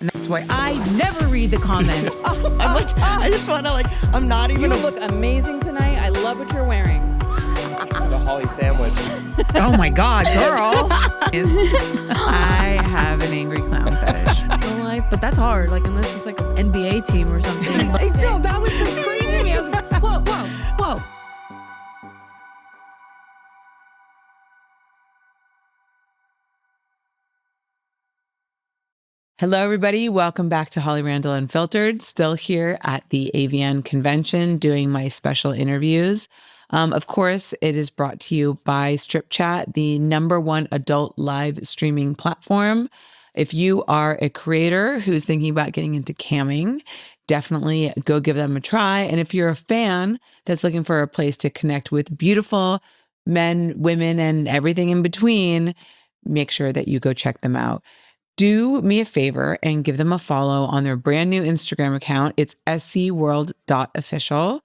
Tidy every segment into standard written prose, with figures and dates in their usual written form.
And that's why I never read the comments. I'm like, I just want to I'm not even. You look amazing tonight. I love what you're wearing. The Holly sandwich. Oh my God, girl. I have an angry clown fetish. But that's hard. Unless it's an NBA team or something. No, that was so crazy to me. I was like, whoa. Hello, everybody. Welcome back to Holly Randall Unfiltered. Still here at the AVN convention doing my special interviews. Of course, it is brought to you by Strip Chat, the #1 adult live streaming platform. If you are a creator who's thinking about getting into camming, definitely go give them a try. And if you're a fan that's looking for a place to connect with beautiful men, women, and everything in between, make sure that you go check them out. Do me a favor and give them a follow on their brand new Instagram account. It's scworld.official.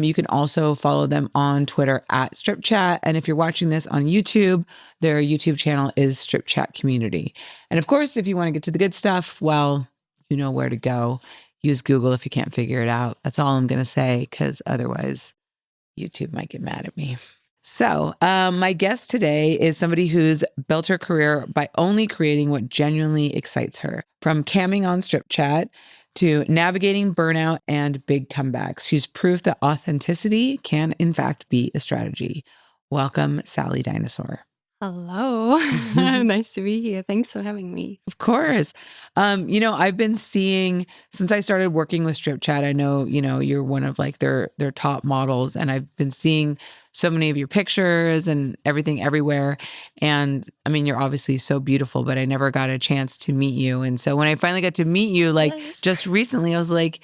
You can also follow them on Twitter at Strip Chat. And if you're watching this on YouTube, their YouTube channel is Strip Chat Community. And of course, if you want to get to the good stuff, well, you know where to go. Use Google if you can't figure it out. That's all I'm going to say, because otherwise YouTube might get mad at me. So my guest today is somebody who's built her career by only creating what genuinely excites her. From camming on Strip Chat to navigating burnout and big comebacks, she's proof that authenticity can, in fact, be a strategy. Welcome, Sally Dinosaur. Hello. Nice to be here. Thanks for having me. Of course. I've been seeing, since I started working with Strip Chat, I know, you're one of their top models, and I've been seeing so many of your pictures and everything everywhere. And I mean, you're obviously so beautiful, but I never got a chance to meet you. And so when I finally got to meet you, Yes. just recently, I was like,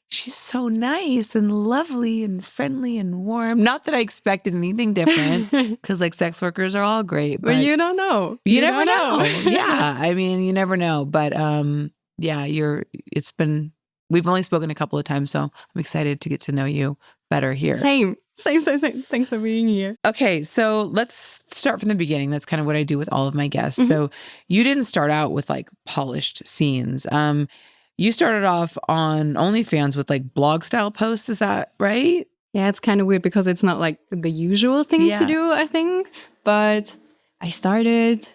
she's so nice and lovely and friendly and warm. Not that I expected anything different, because sex workers are all great. But you don't know. You never know. Yeah. I mean, you never know. But we've only spoken a couple of times, so I'm excited to get to know you better here. Same. Thanks for being here. Okay, so let's start from the beginning. That's kind of what I do with all of my guests. Mm-hmm. So you didn't start out with polished scenes. You started off on OnlyFans with blog style posts. Is that right? Yeah, it's kind of weird because it's not the usual thing to do, I think. But I started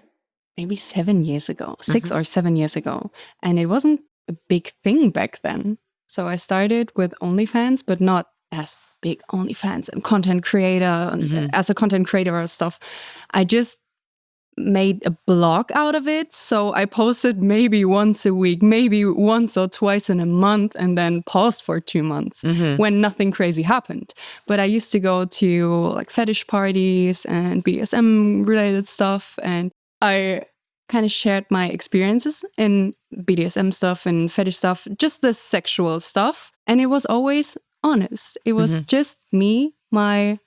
maybe 7 years ago, 6 or 7 years ago. And it wasn't a big thing back then. So I started with OnlyFans, but not as big OnlyFans and content creator, as a content creator or stuff. I just made a blog out of it. So I posted maybe once a week, maybe once or twice in a month, and then paused for 2 months when nothing crazy happened. But I used to go to fetish parties and BDSM related stuff. And I kind of shared my experiences in BDSM stuff and fetish stuff, just the sexual stuff. And it was always honest. It was just me, my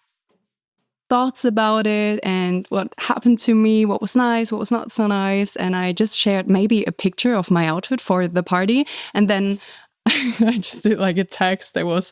thoughts about it and what happened to me, what was nice, what was not so nice. And I just shared maybe a picture of my outfit for the party. And then I just did a text that was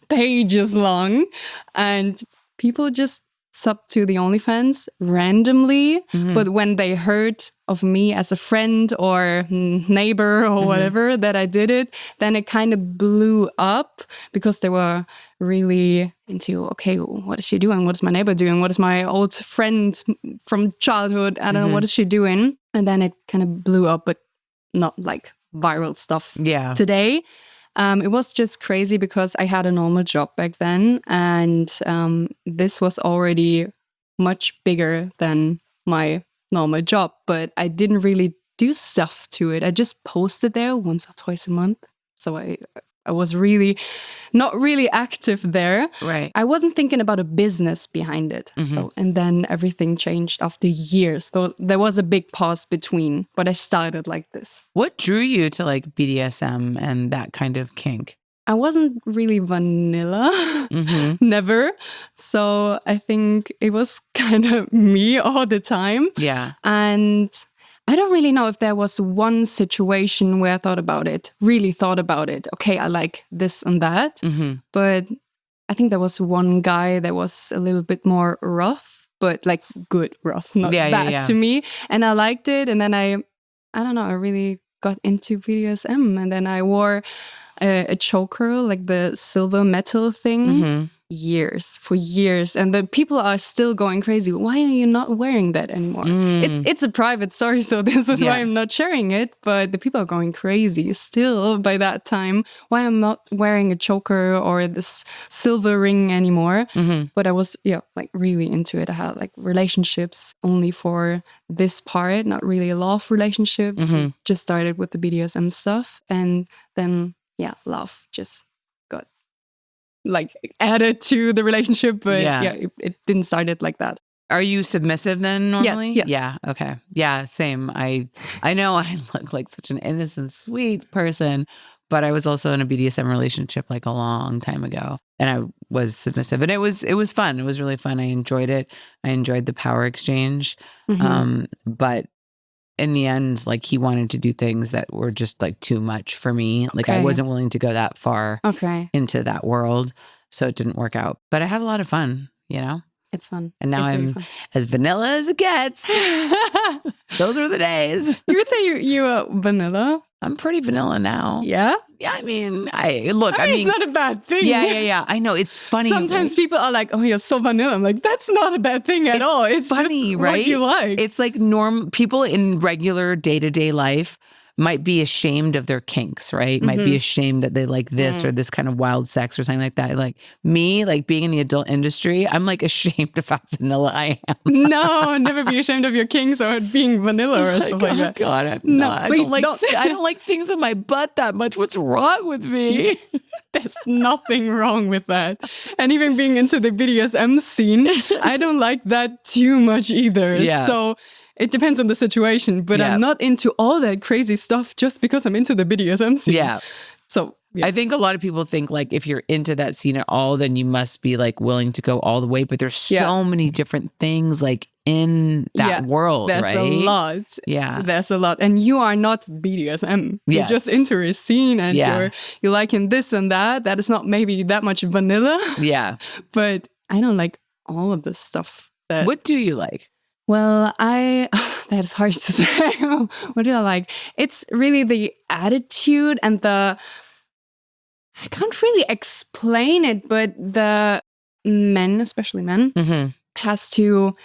pages long. And people just subbed to the OnlyFans randomly. But when they heard of me as a friend or neighbor or whatever that I did it, then it kind of blew up because they were really into, okay, what is she doing? What is my neighbor doing? What is my old friend from childhood? I don't know, what is she doing? And then it kind of blew up, but not viral stuff today. It was just crazy because I had a normal job back then, and this was already much bigger than my normal job, but I didn't really do stuff to it. I just posted there once or twice a month. So I was really not really active there. Right. I wasn't thinking about a business behind it. And then everything changed after years. So there was a big pause between, but I started like this. What drew you to BDSM and that kind of kink? I wasn't really vanilla, never. So I think it was kind of me all the time. Yeah. And I don't really know if there was one situation where I really thought about it. Okay, I like this and that. But I think there was one guy that was a little bit more rough, but good rough, not bad to me. And I liked it. And then I don't know, I really got into BDSM, and then I wore a choker, like the silver metal thing, for years, and the people are still going crazy. Why are you not wearing that anymore? It's a private story, so this is why I'm not sharing it. But the people are going crazy still by that time. Why I'm not wearing a choker or this silver ring anymore? But I was like really into it. I had like relationships only for this part, not really a love relationship. Just started with the BDSM stuff, and then love just got like added to the relationship, but it didn't start it like that. Are you submissive then normally? Yes. Yeah. Okay. Yeah. Same. I know I look like such an innocent, sweet person, but I was also in a BDSM relationship like a long time ago, and I was submissive, and it was fun. It was really fun. I enjoyed it. I enjoyed the power exchange. But in the end, like he wanted to do things that were just like too much for me. Like I wasn't willing to go that far into that world. So it didn't work out. But I had a lot of fun, you know? It's fun. And now I'm as vanilla as it gets. Those are the days. You would say you are vanilla? I'm pretty vanilla now. Yeah? Yeah, I mean, I mean, it's not a bad thing. Yeah. I know, it's funny. Sometimes people are like, oh, you're so vanilla. I'm like, that's not a bad thing at all. It's funny, just right? what you like. It's like people in regular day-to-day life might be ashamed of their kinks, right? Might be ashamed that they like this or this kind of wild sex or something like that. Like me, like being in the adult industry, I'm like ashamed of how vanilla I am. No, never be ashamed of your kinks or being vanilla or stuff like that. God, I'm not. Please I don't like things in my butt that much. What's wrong with me? There's nothing wrong with that. And even being into the BDSM scene, I don't like that too much either. Yeah. So it depends on the situation, but I'm not into all that crazy stuff just because I'm into the BDSM scene. Yeah. So I think a lot of people think like if you're into that scene at all, then you must be like willing to go all the way. But there's so many different things like in that world, there's right? a lot. Yeah. There's a lot. And you are not BDSM. You're just into a scene and you're liking this and that. That is not maybe that much vanilla. Yeah. But I don't like all of this stuff. What do you like? Well, that is hard to say. What do I like? It's really the attitude and I can't really explain it, but the men, especially men, has to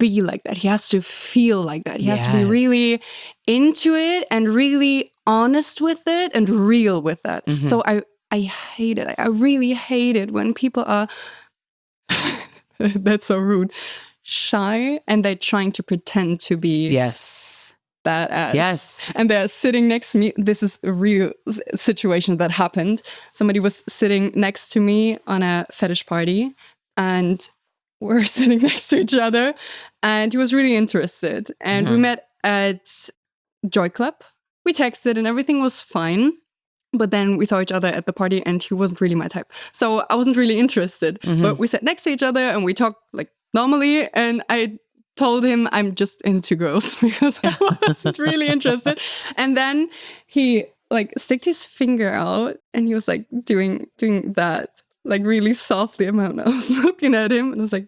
be like that. He has to feel like that. He has to be really into it and really honest with it and real with that. So I hate it. I really hate it when people are, that's so rude, shy and they're trying to pretend to be badass. Yes. And they're sitting next to me. This is a real situation that happened. Somebody was sitting next to me on a fetish party and we're sitting next to each other and he was really interested. And we met at Joy Club. We texted and everything was fine. But then we saw each other at the party and he wasn't really my type. So I wasn't really interested. But we sat next to each other and we talked like normally, and I told him I'm just into girls because I wasn't really interested. And then he like stuck his finger out and he was like doing that like really softly. And I was looking at him and I was like,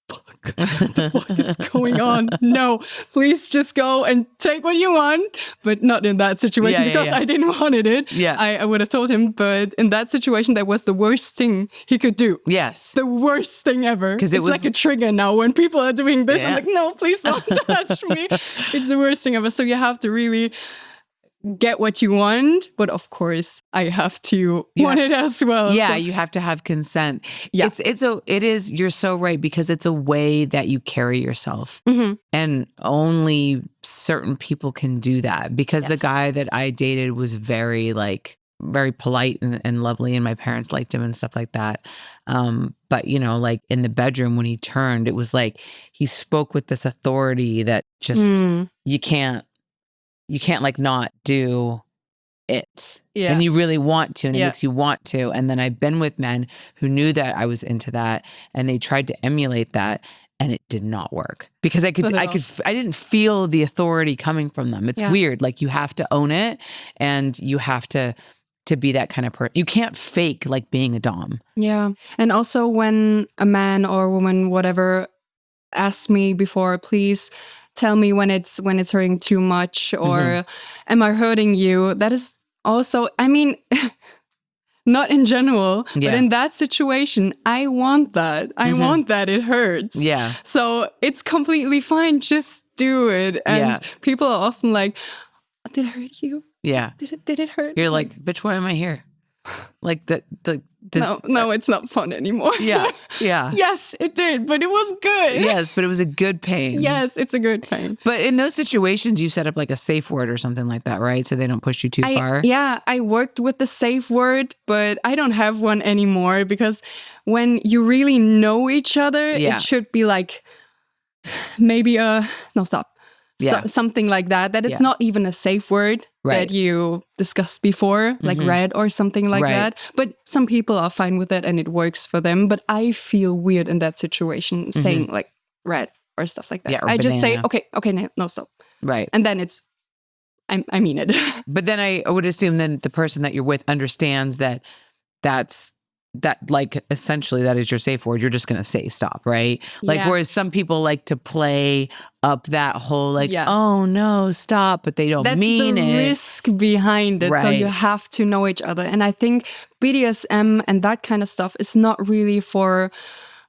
fuck, what the fuck is going on? No, please just go and take what you want, but not in that situation because I didn't want it. Yeah. I would have told him, but in that situation, that was the worst thing he could do. Yes. The worst thing ever. Because it was like a trigger now when people are doing this. I'm like, no, please don't touch me. It's the worst thing ever. So you have to really get what you want, but of course I have to want it as well. Yeah, so. you have to have consent. Yeah. It is, you're so right, because it's a way that you carry yourself. And only certain people can do that, because the guy that I dated was very polite and lovely, and my parents liked him and stuff like that. But you know, like in the bedroom when he turned, it was like he spoke with this authority that just you can't like not do it. Yeah. And you really want to, and it makes you want to. And then I've been with men who knew that I was into that and they tried to emulate that, and it did not work because I didn't feel the authority coming from them. It's weird. Like you have to own it, and you have to be that kind of person. You can't fake like being a dom. Yeah. And also when a man or a woman, whatever, asked me before, please tell me when it's hurting too much, or am I hurting you? That is also, I mean, not in general, but in that situation, I want that. I want that it hurts. Yeah. So it's completely fine. Just do it. And people are often like, did it hurt you? Yeah. Did it hurt? You're like, bitch, why am I here? Like no, it's not fun anymore. Yeah. Yes, it did, but it was good. Yes, but it was a good pain. Yes, it's a good pain. But in those situations, you set up like a safe word or something like that, right? So they don't push you too far. Yeah, I worked with the safe word, but I don't have one anymore, because when you really know each other, it should be like maybe no, stop. Something like that it's not even a safe word that you discussed before, like red or something like that. But some people are fine with it and it works for them. But I feel weird in that situation saying like red or stuff like that. Yeah, I just say, banana. okay, no, stop. Right. And then I mean it. But then I would assume then the person that you're with understands that like essentially that is your safe word. You're just going to say stop, right? Like, whereas some people like to play up that whole like, oh no, stop, but they don't mean it. That's the risk behind it. Right. So you have to know each other. And I think BDSM and that kind of stuff is not really for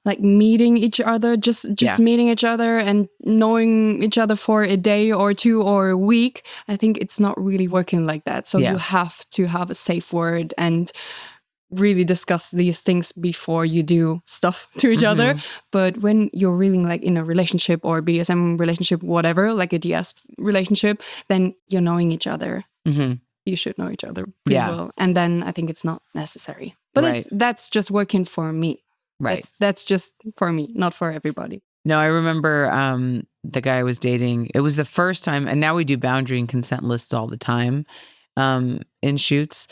like meeting each other, just meeting each other and knowing each other for a day or two or a week. I think it's not really working like that. So you have to have a safe word and really discuss these things before you do stuff to each other. But when you're really like in a relationship or BDSM relationship, whatever, like a DS relationship, then you're knowing each other. You should know each other pretty well. And then I think it's not necessary. But that's just working for me. Right. That's just for me, not for everybody. No, I remember the guy I was dating. It was the first time, and now we do boundary and consent lists all the time in shoots.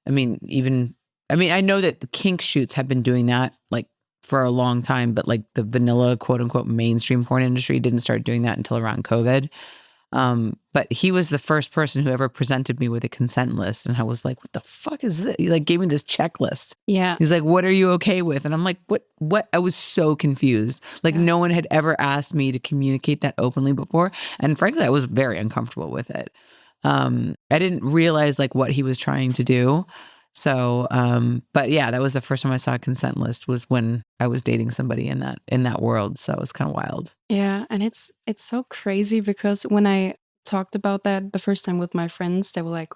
I know that the kink shoots have been doing that like for a long time, but like the vanilla quote unquote mainstream porn industry didn't start doing that until around COVID. But he was the first person who ever presented me with a consent list. And I was like, what the fuck is this? He like gave me this checklist. Yeah. He's like, what are you okay with? And I'm like, what? I was so confused. Like no one had ever asked me to communicate that openly before. And frankly, I was very uncomfortable with it. I didn't realize like what he was trying to do. So, but yeah, that was the first time I saw a consent list was when I was dating somebody in that world. So it was kind of wild. Yeah. And it's so crazy because when I talked about that the first time with my friends, they were like,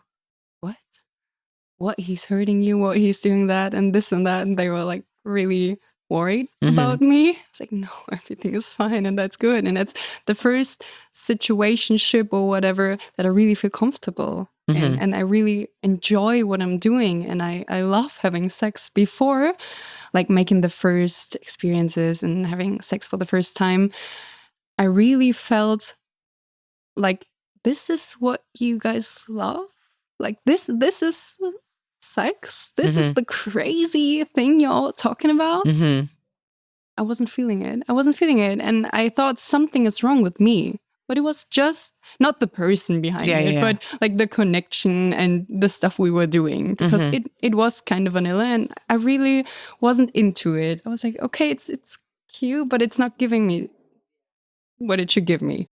what? He's hurting you? What? He's doing that and this and that. And they were like really worried about me. It's like, no, everything is fine and that's good. And it's the first situationship or whatever that I really feel comfortable and I really enjoy what I'm doing. And I love having sex before, like making the first experiences and having sex for the first time. I really felt like this is what you guys love. Like this is sex. This is the crazy thing you're all talking about. I wasn't feeling it. And I thought something is wrong with me. But it was just not the person behind it, but like the connection and the stuff we were doing. Because it was kind of vanilla and I really wasn't into it. I was like, okay, it's cute, but it's not giving me what it should give me.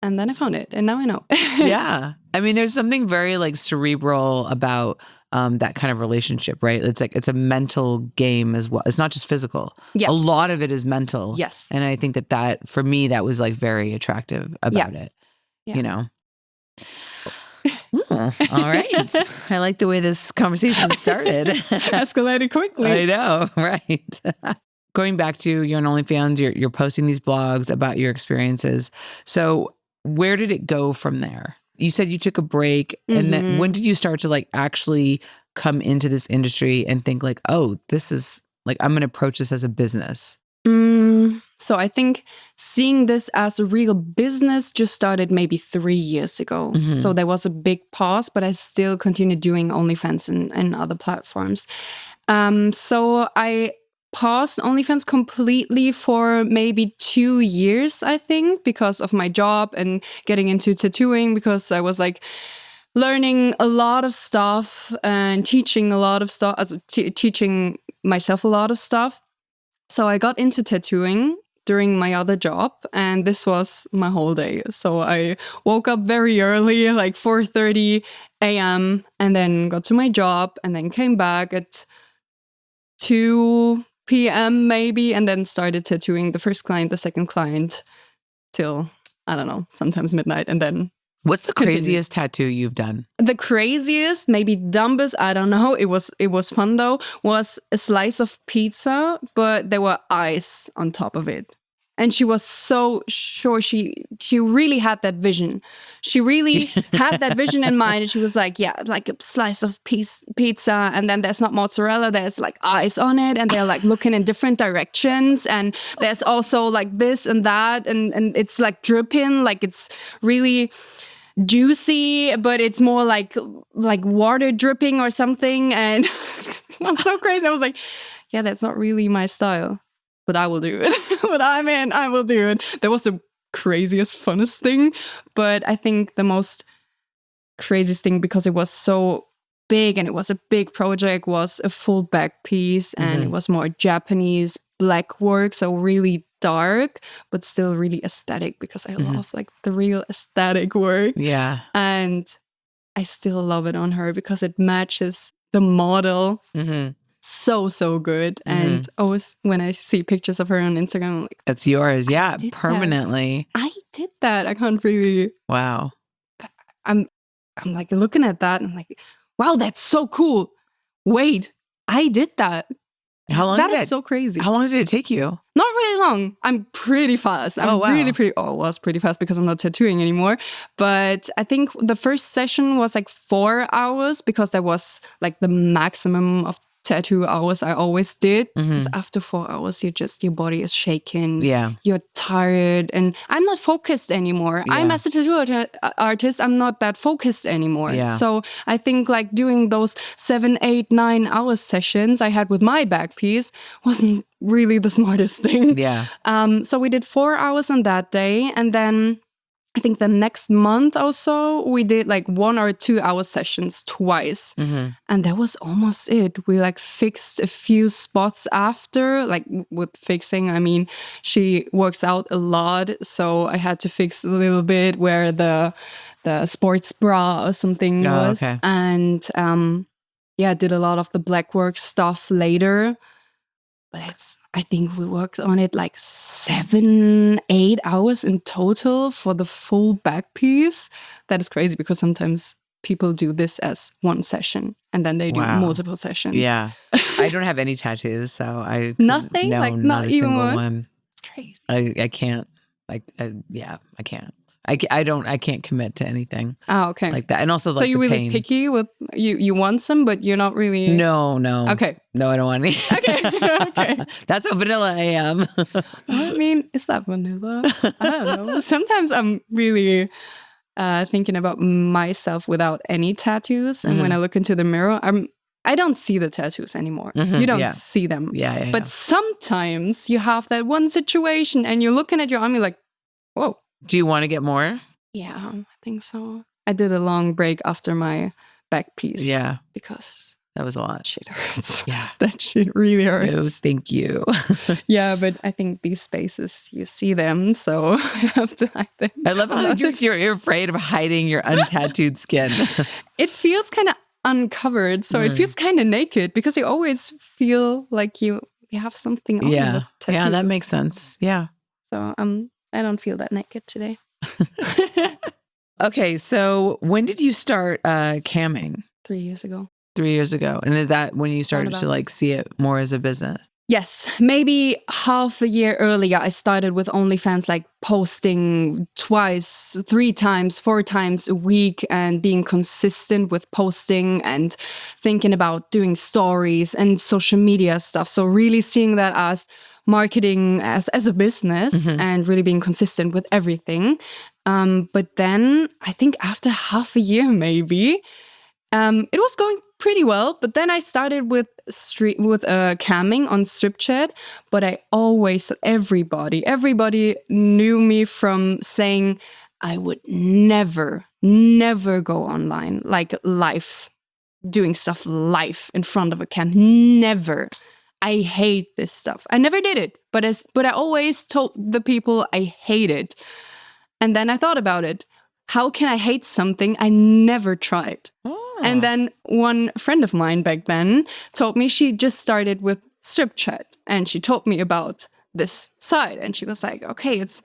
And then I found it and now I know. Yeah. I mean, there's something very like cerebral about that kind of relationship, right? It's like, it's a mental game as well. It's not just physical. Yeah. A lot of it is mental. Yes. And I think that for me, that was like very attractive about it, you know? All right. I like the way this conversation started. Escalated quickly. I know, right? Going back to your OnlyFans, you're posting these blogs about your experiences. So where did it go from there? You said you took a break, and then when did you start to like actually come into this industry and think like, oh, this is like, I'm going to approach this as a business? So I think seeing this as a real business just started maybe 3 years ago. So there was a big pause, but I still continued doing OnlyFans and other platforms. So I paused OnlyFans completely for maybe 2 years, I think, because of my job and getting into tattooing, because I was like learning a lot of stuff and teaching a lot of stuff, teaching myself a lot of stuff. So I got into tattooing during my other job, and this was my whole day. So I woke up very early, like 4:30 a.m., and then got to my job, and then came back at 2 p.m. maybe, and then started tattooing the first client, the second client, till, I don't know, sometimes midnight, and then What's the continue. craziest tattoo you've done? The craziest, maybe dumbest, I don't know. It was fun though. Was a slice of pizza, but there were eyes on top of it. And she was so sure she really had that vision. She really had that vision in mind. And she was like, yeah, like a slice of pizza. And then there's not mozzarella. There's like eyes on it. And they're like looking in different directions. And there's also like this and that. And it's like dripping. Like it's really juicy, but it's more like water dripping or something. And it was so crazy. I was like, yeah, that's not really my style. But I will do it. But I will do it. That was the craziest, funnest thing. But I think the most craziest thing, because it was so big and it was a big project, was a full back piece. And it was more Japanese black work. So really dark, but still really aesthetic, because I love like the real aesthetic work. Yeah. And I still love it on her because it matches the model. So good. And always when I see pictures of her on Instagram, I'm like, That's yours. Yeah. did Permanently. I did that. I can't really. Wow. I'm like looking at that and I'm like, wow, that's so cool. Wait, I did that. How long That did is so crazy. How long did it take you? Not really long. I'm pretty fast. I'm really pretty. Oh, I was pretty fast because I'm not tattooing anymore. But I think the first session was like 4 hours, because that was like the maximum of tattoo hours I always did. Because after 4 hours, your body is shaking. Yeah. You're tired, and I'm not focused anymore. Yeah. I'm as a tattoo artist, I'm not that focused anymore. Yeah. So I think like doing those 7, 8, 9 hour sessions I had with my back piece wasn't really the smartest thing. Yeah. So we did 4 hours on that day, and then I think the next month or so, we did like 1 or 2 hour sessions twice. And that was almost it. We like fixed a few spots after. Like with fixing, I mean, she works out a lot. So I had to fix a little bit where the sports bra or something was. Okay. And I did a lot of the black work stuff later. But I think we worked on it like 7, 8 hours in total for the full back piece. That is crazy, because sometimes people do this as one session and then they do multiple sessions. Yeah. I don't have any tattoos, so I Nothing? No, Like, not not a even single one? one. It's crazy. I can't. Like, I can't. I can't commit to anything Okay. like that. And also, like, so you're the really pain. picky with you want some, but you're not really. No. Okay. No, I don't want any. Okay. Okay. That's how vanilla I am. I mean, is that vanilla? I don't know. Sometimes I'm really thinking about myself without any tattoos, and when I look into the mirror, I don't see the tattoos anymore. You don't see them. Yeah. But sometimes you have that one situation, and you're looking at your arm, you're like, whoa. Do you want to get more? Yeah, I think so. I did a long break after my back piece. Yeah. Because That was a lot. shit hurts. Yeah. That shit really hurts. Oh, thank you. Yeah, but I think these spaces, you see them, so I have to hide them. I love how you're afraid of hiding your untattooed skin. It feels kind of uncovered, so it feels kind of naked, because you always feel like you have something on with tattoos. Yeah, that makes sense. Yeah. So I don't feel that naked today. Okay, so when did you start camming? 3 years ago. 3 years ago. And is that when you started to like see it more as a business? Yes, maybe half a year earlier, I started with OnlyFans, like posting twice, 3 times, 4 times a week, and being consistent with posting and thinking about doing stories and social media stuff. So really seeing that as marketing as a business and really being consistent with everything. But then I think after half a year, maybe, it was going pretty well. But then I started with camming on Strip Chat. But I always, everybody knew me from saying I would never go online, like live, doing stuff live in front of a cam. Never. I hate this stuff. I never did it, but I always told the people I hate it. And then I thought about it. How can I hate something I never tried? Oh. And then one friend of mine back then told me she just started with strip chat, and she told me about this side, and she was like, okay, it's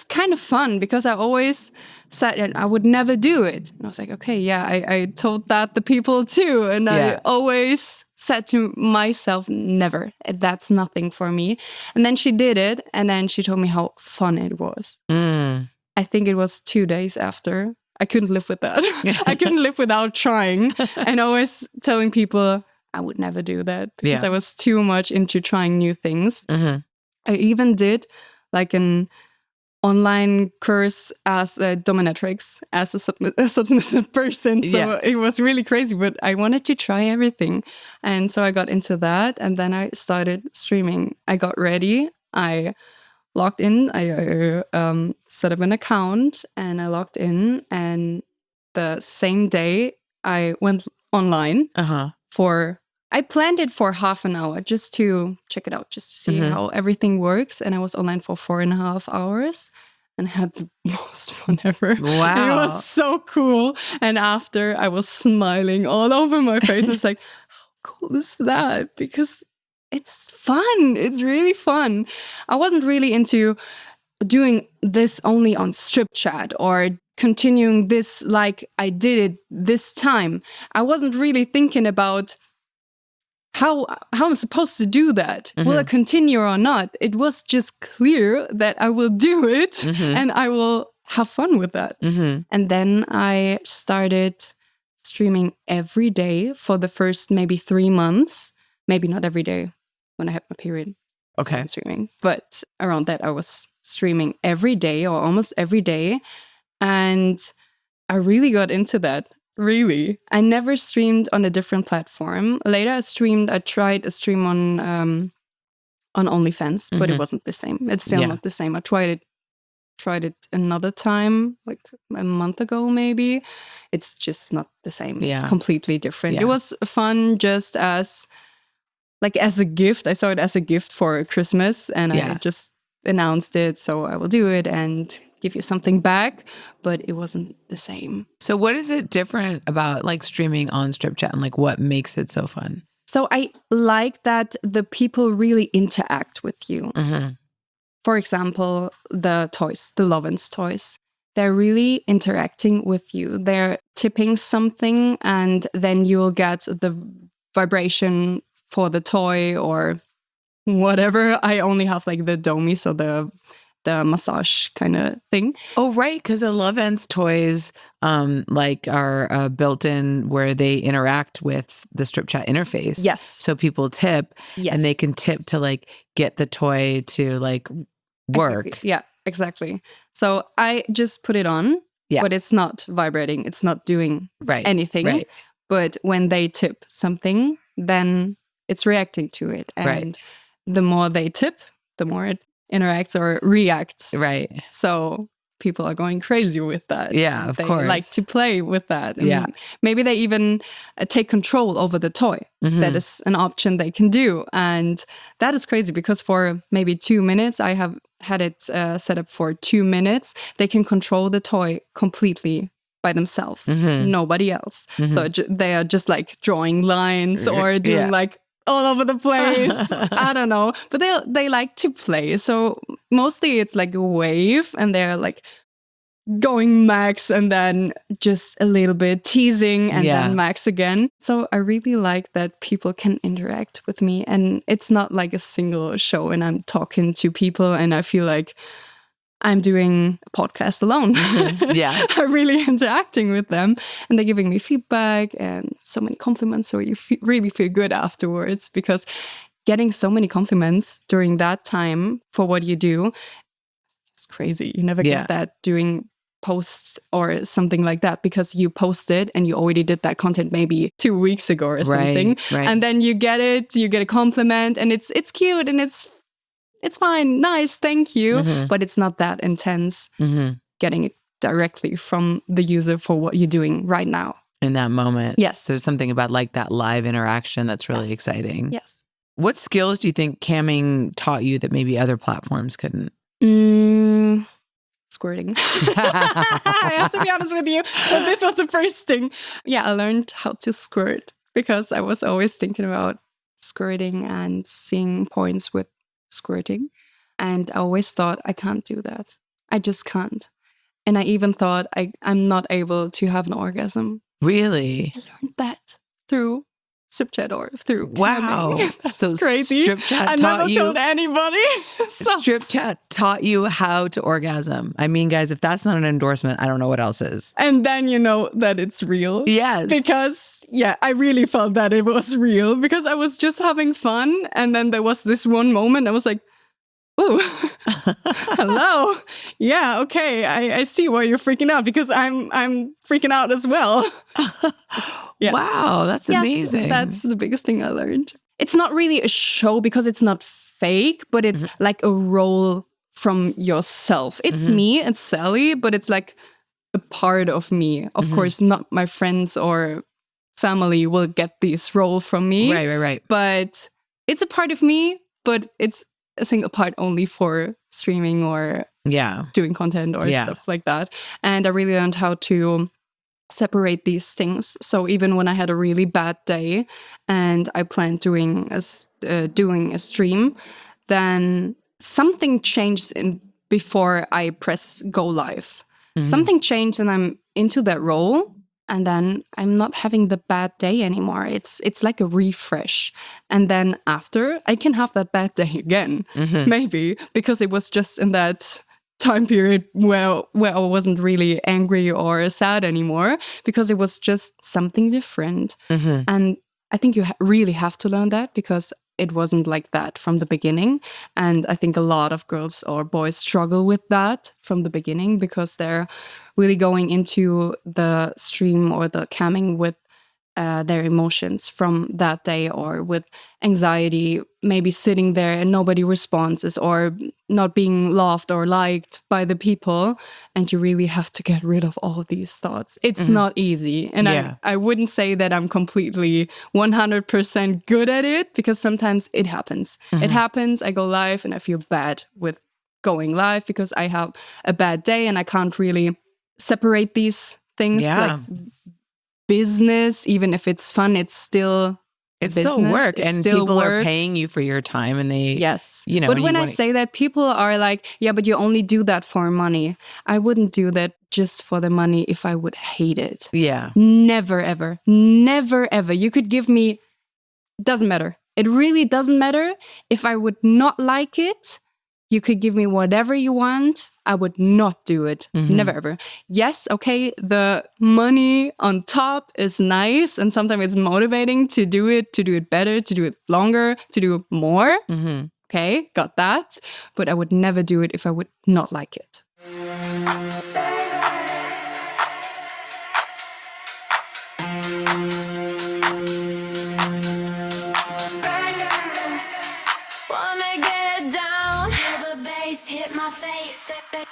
kind of fun, because I always said that I would never do it. And I was like, okay, yeah, I told that the people too. And I always said to myself, never, that's nothing for me. And then she did it, and then she told me how fun it was. I think it was 2 days after. I couldn't live with that. I couldn't live without trying, and always telling people I would never do that, because I was too much into trying new things. I even did like an online course as a dominatrix, as a submissive person. So it was really crazy, but I wanted to try everything. And so I got into that, and then I started streaming. I got ready. I logged in. I set up an account, and I logged in. And the same day, I went online I planned it for half an hour just to check it out, just to see how everything works. And I was online for 4.5 hours and had the most fun ever. Wow. And it was so cool. And after, I was smiling all over my face. I was like, how cool is that? Because it's fun. It's really fun. I wasn't really into doing this only on strip chat or continuing this like I did it this time. I wasn't really thinking about how I'm supposed to do that. Will I continue or not? It was just clear that I will do it and I will have fun with that. And then I started streaming every day for the first maybe 3 months. Maybe not every day when I had my period. Okay. Streaming. But around that, I was streaming every day or almost every day. And I really got into that. Really. I never streamed on a different platform. Later I tried a stream on OnlyFans, but it wasn't the same. It's still not the same. I tried it another time, like a month ago maybe. It's just not the same. It's completely different. It was fun just as a gift. I saw it as a gift for Christmas, and I just announced it, so I will do it and give you something back, but it wasn't the same. So what is it different about like streaming on strip chat, and like what makes it so fun? So I like that the people really interact with you. For example, the toys, the Lovin's toys, they're really interacting with you. They're tipping something, and then you'll get the vibration for the toy or whatever. I only have like the domi, so the massage kind of thing. Oh, right, because the Lovin's toys are built in where they interact with the strip chat interface. Yes. So people tip, and they can tip to like get the toy to like work. Exactly. Yeah, exactly. So I just put it on, but it's not vibrating. It's not doing anything. Right. But when they tip something, then it's reacting to it. And the more they tip, the more it interacts or reacts. Right. So people are going crazy with that. Yeah, of they course. Like to play with that. And maybe they even take control over the toy. That is an option they can do. And that is crazy because for maybe 2 minutes, I have had it set up for 2 minutes. They can control the toy completely by themselves. Nobody else. So they are just like drawing lines or doing like all over the place. I don't know. But they like to play. So mostly it's like a wave and they're like going max and then just a little bit teasing and then max again. So I really like that people can interact with me, and it's not like a single show and I'm talking to people and I feel like I'm doing a podcast alone. I'm really interacting with them and they're giving me feedback and so many compliments. So you really feel good afterwards, because getting so many compliments during that time for what you do, it's crazy. You never get that doing posts or something like that, because you posted and you already did that content maybe 2 weeks ago or something. Right. And then you get a compliment and it's cute and it's fine, nice, thank you. But it's not that intense getting it directly from the user for what you're doing right now. In that moment. Yes. There's something about like that live interaction that's really exciting. Yes. What skills do you think camming taught you that maybe other platforms couldn't? Squirting. I have to be honest with you, but this was the first thing. Yeah, I learned how to squirt because I was always thinking about squirting and seeing points with squirting. And I always thought, I can't do that. I just can't. And I even thought I'm not able to have an orgasm. Really? I learned that through strip chat or through Wow. camming. That's So crazy. strip chat I taught never you. told anybody. So- Strip chat taught you how to orgasm. I mean, guys, if that's not an endorsement, I don't know what else is. And then you know that it's real. Yes. Because, yeah, I really felt that it was real because I was just having fun. And then there was this one moment I was like, ooh, hello. Yeah, okay. I see why you're freaking out because I'm freaking out as well. Yeah. Wow, that's Yes, amazing. That's the biggest thing I learned. It's not really a show because it's not fake, but it's like a role from yourself. It's me, it's Sally, but it's like a part of me. Of course, not my friends or family will get this role from me. Right. But it's a part of me, but it's a single part only for streaming or Yeah. doing content or Yeah. stuff like that. And I really learned how to separate these things. So even when I had a really bad day and I planned doing a stream, then something changed before I press go live. Something changed and I'm into that role. And then I'm not having the bad day anymore. It's like a refresh. And then after, I can have that bad day again, maybe, because it was just in that time period where I wasn't really angry or sad anymore, because it was just something different. And I think you really have to learn that because it wasn't like that from the beginning. And I think a lot of girls or boys struggle with that from the beginning because they're really going into the stream or the camming with their emotions from that day, or with anxiety, maybe sitting there and nobody responds, or not being loved or liked by the people. And you really have to get rid of all of these thoughts. It's not easy. And Yeah. I wouldn't say that I'm completely 100% good at it, because sometimes it happens. It happens, I go live and I feel bad with going live because I have a bad day and I can't really separate these things. Yeah. Like business, even if it's fun, it's still It's business. still work, It's and still people are work. paying you for your time, and they, Yes. you know. But and when you I wanna- say that, people are like, yeah, but you only do that for money. I wouldn't do that just for the money if I would hate it. yeah, Never, ever. Never, ever. You could give me, doesn't matter. It really doesn't matter. If I would not like it, you could give me whatever you want. I would not do it. Never, ever. Yes, okay, the money on top is nice. And sometimes it's motivating to do it better, to do it longer, to do more. Okay, got that. But I would never do it if I would not like it. Wanna get down, feel the bass hit my face. I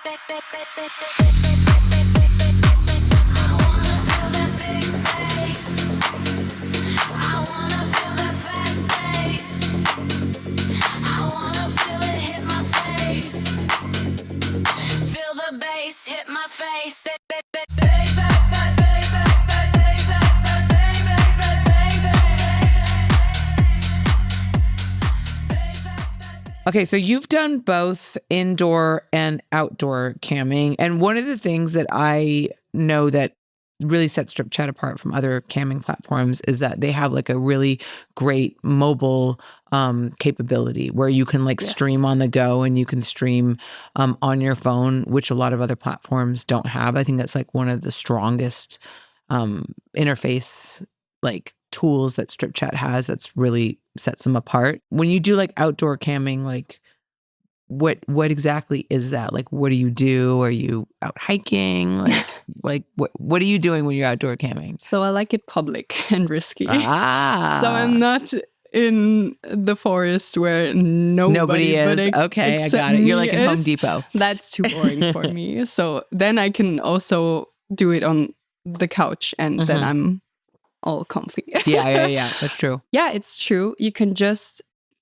wanna feel that big bass. I wanna feel that fat bass. I wanna feel it hit my face. Feel the bass hit my face. Okay, so you've done both indoor and outdoor camming. And one of the things that I know that really sets Strip Chat apart from other camming platforms is that they have like a really great mobile capability where you can like stream on the go, and you can stream on your phone, which a lot of other platforms don't have. I think that's like one of the strongest interface like tools that Strip Chat has that's really sets them apart. When you do like outdoor camming, like what exactly is that? Like, what do you do? Are you out hiking? Like what are you doing when you're outdoor camming? So I like it public and risky. Ah, So I'm not in the forest where nobody is. Okay, I got it. You're like in Home Depot. That's too boring for me. So then I can also do it on the couch, and then I'm all comfy. Yeah. That's true. Yeah, it's true. You can just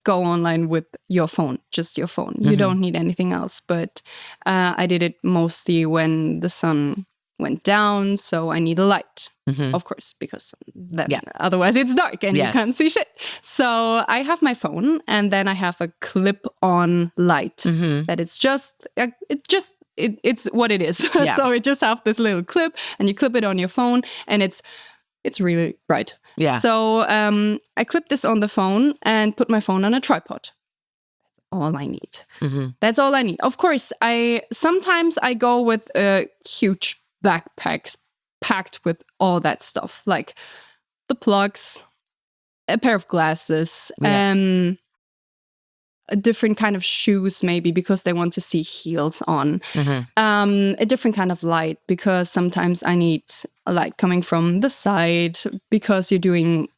go online with your phone, just your phone. You don't need anything else. But I did it mostly when the sun went down, so I need a light, of course, because then otherwise it's dark and you can't see shit. So I have my phone, and then I have a clip-on light that it's what it is. So it just have this little clip, and you clip it on your phone, and it's really bright. Yeah. So I clip this on the phone and put my phone on a tripod. All I need. That's all I need. Of course, sometimes I go with a huge backpack packed with all that stuff, like the plugs, a pair of glasses, a different kind of shoes, maybe because they want to see heels on, a different kind of light because sometimes I need a light coming from the side because you're doing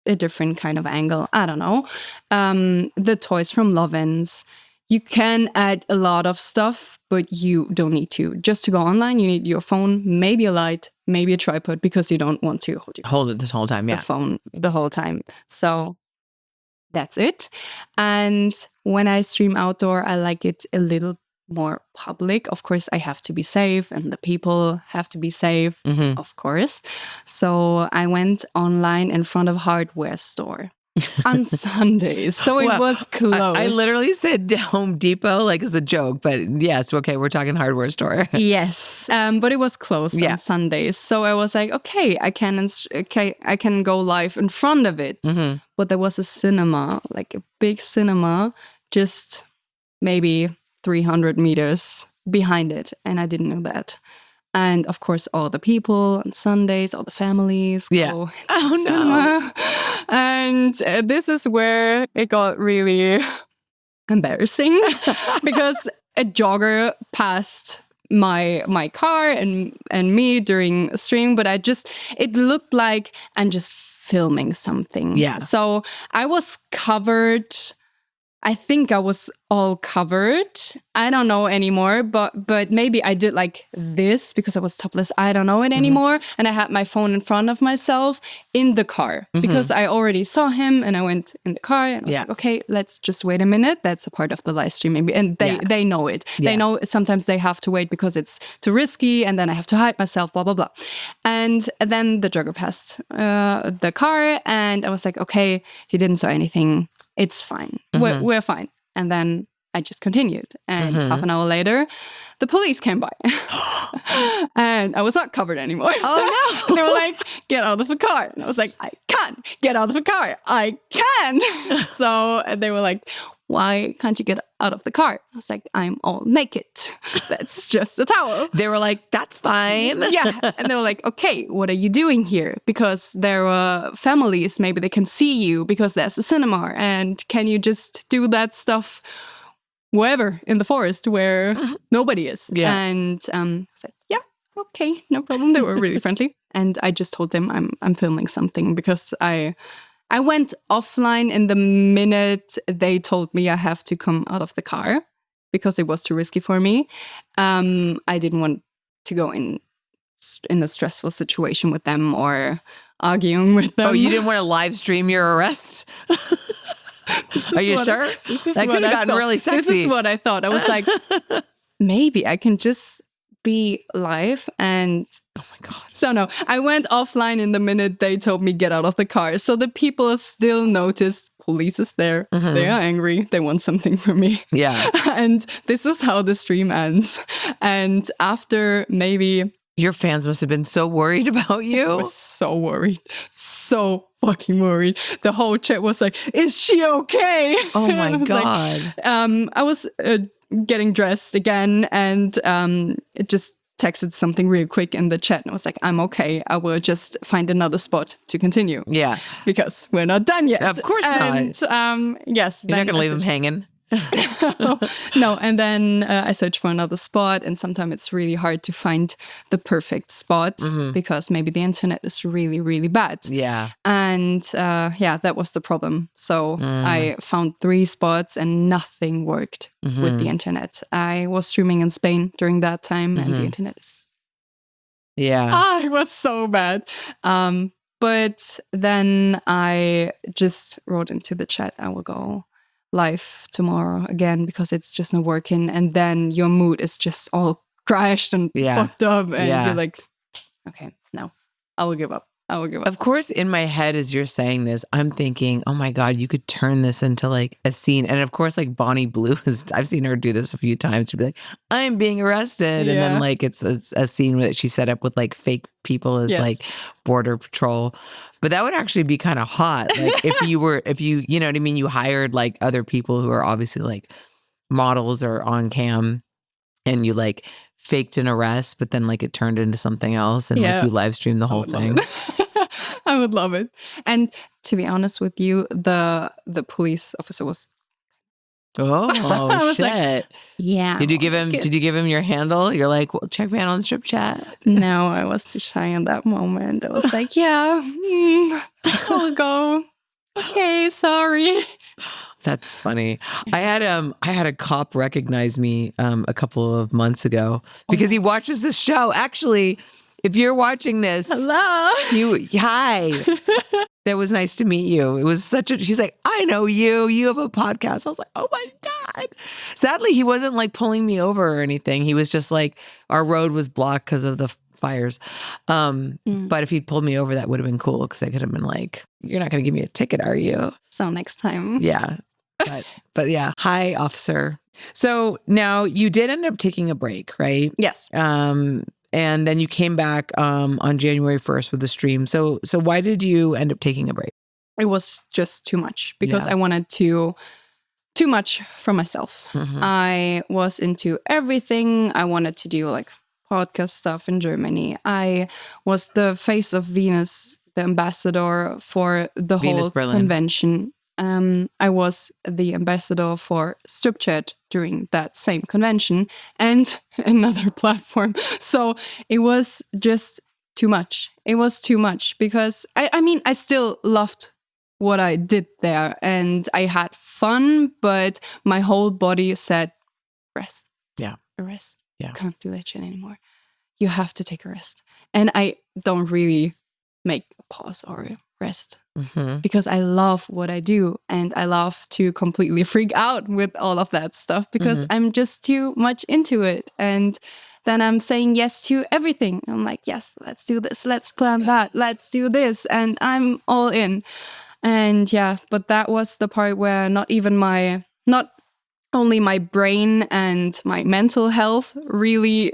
a different kind of angle. I don't know. The toys from Lovin's. You can add a lot of stuff, but you don't need to. Just to go online, you need your phone, maybe a light, maybe a tripod, because you don't want to hold it this whole time. The phone the whole time. So that's it. And when I stream outdoor, I like it a little more public. Of course, I have to be safe, and the people have to be safe, of course. So I went online in front of a hardware store on Sundays. So it was closed. I literally said Home Depot like as a joke, but yes, okay, we're talking hardware store. Yes, but it was closed on Sundays. So I was like, okay, I can go live in front of it. But there was a cinema, like a big cinema, just maybe 300 meters behind it, and I didn't know that. And of course, all the people on Sundays, all the families go. Oh no! And this is where it got really embarrassing because a jogger passed my car and me during a stream, but it looked like I'm just filming something. Yeah. So I was covered. I think I was all covered. I don't know anymore, but maybe I did like this because I was topless. I don't know it anymore. And I had my phone in front of myself in the car because I already saw him, and I went in the car and I was like, okay, let's just wait a minute. That's a part of the live stream maybe. And they know it. They know sometimes they have to wait because it's too risky, and then I have to hide myself, blah, blah, blah. And then the jogger passed the car, and I was like, okay, he didn't saw anything. It's fine. We're fine. And then I just continued. And half an hour later, the police came by. And I was not covered anymore. Oh, no. They were like, get out of the car. And I was like, I can't get out of the car. I can. So they were like, why can't you get out of the car? I was like, I'm all naked. That's just a towel. They were like, that's fine. Yeah. And they were like, okay, what are you doing here? Because there are families, maybe they can see you because there's a cinema. And can you just do that stuff wherever in the forest where nobody is? Yeah. And I was like, yeah, okay, no problem. They were really friendly. And I just told them I'm filming something because I went offline in the minute they told me I have to come out of the car because it was too risky for me. I didn't want to go in a stressful situation with them or arguing with them. Oh, you didn't want to live stream your arrest? Are you sure? That could have gotten really sexy. This is what I thought. I was like, maybe I can just be live and oh my god. So no, I went offline in the minute they told me get out of the car. So the people still noticed police is there. They are angry. They want something from me. Yeah. And this is how the stream ends. And after maybe your fans must have been so worried about you. I was so worried. So fucking worried. The whole chat was like, is she okay? Oh my god. I was getting dressed again and it just texted something real quick in the chat and I was like, I'm okay. I will just find another spot to continue. Yeah. Because we're not done yet. Of course not. And yes. You're not going to leave them hanging. No, and then I search for another spot and sometimes it's really hard to find the perfect spot because maybe the internet is really, really bad. Yeah. And that was the problem. So I found 3 spots and nothing worked with the internet. I was streaming in Spain during that time and the internet is... Yeah. It was so bad. But then I just wrote into the chat, I will go live tomorrow again because it's just not working. And then your mood is just all crashed and fucked up. And you're like, okay, no, I will give up. Of course, in my head, as you're saying this, I'm thinking, oh my God, you could turn this into like a scene. And of course, like Bonnie Blue, I've seen her do this a few times. She'd be like, I'm being arrested. And then like it's a scene that she set up with like fake people as like border patrol. But that would actually be kind of hot. Like if you know what I mean? You hired like other people who are obviously like models or on cam and you like faked an arrest, but then like it turned into something else and like you live streamed the whole thing. I would love it. And to be honest with you, the police officer was shit. Like, yeah. Did you give him your handle? You're like, well, check me out on Strip Chat. No, I was too shy in that moment. I was like, I'll go. Okay, sorry. That's funny. I had a cop recognize me a couple of months ago because he watches this show. Actually, if you're watching this, hello. Hi. That was nice to meet you. It was she's like, I know you. You have a podcast. I was like, oh my God. Sadly, he wasn't like pulling me over or anything. He was just like, our road was blocked because of the fires. But if he'd pulled me over, that would have been cool because I could have been like, you're not going to give me a ticket, are you? So next time. Yeah. But yeah. Hi, officer. So now you did end up taking a break, right? Yes. And then you came back on January 1st with the stream. So why did you end up taking a break? It was just too much because I wanted too much for myself. Mm-hmm. I was into everything. I wanted to do like podcast stuff in Germany. I was the face of Venus, the ambassador for the whole convention. I was the ambassador for Strip Chat during that same convention and another platform. So it was just too much. It was too much because I mean, I still loved what I did there and I had fun, but my whole body said, rest. Yeah. Rest. Yeah. Can't do that shit anymore. You have to take a rest. And I don't really make a pause or a rest because I love what I do and I love to completely freak out with all of that stuff because I'm just too much into it. And then I'm saying yes to everything. I'm like, yes, let's do this. Let's plan that. Let's do this. And I'm all in. And yeah, but that was the part where not only my brain and my mental health really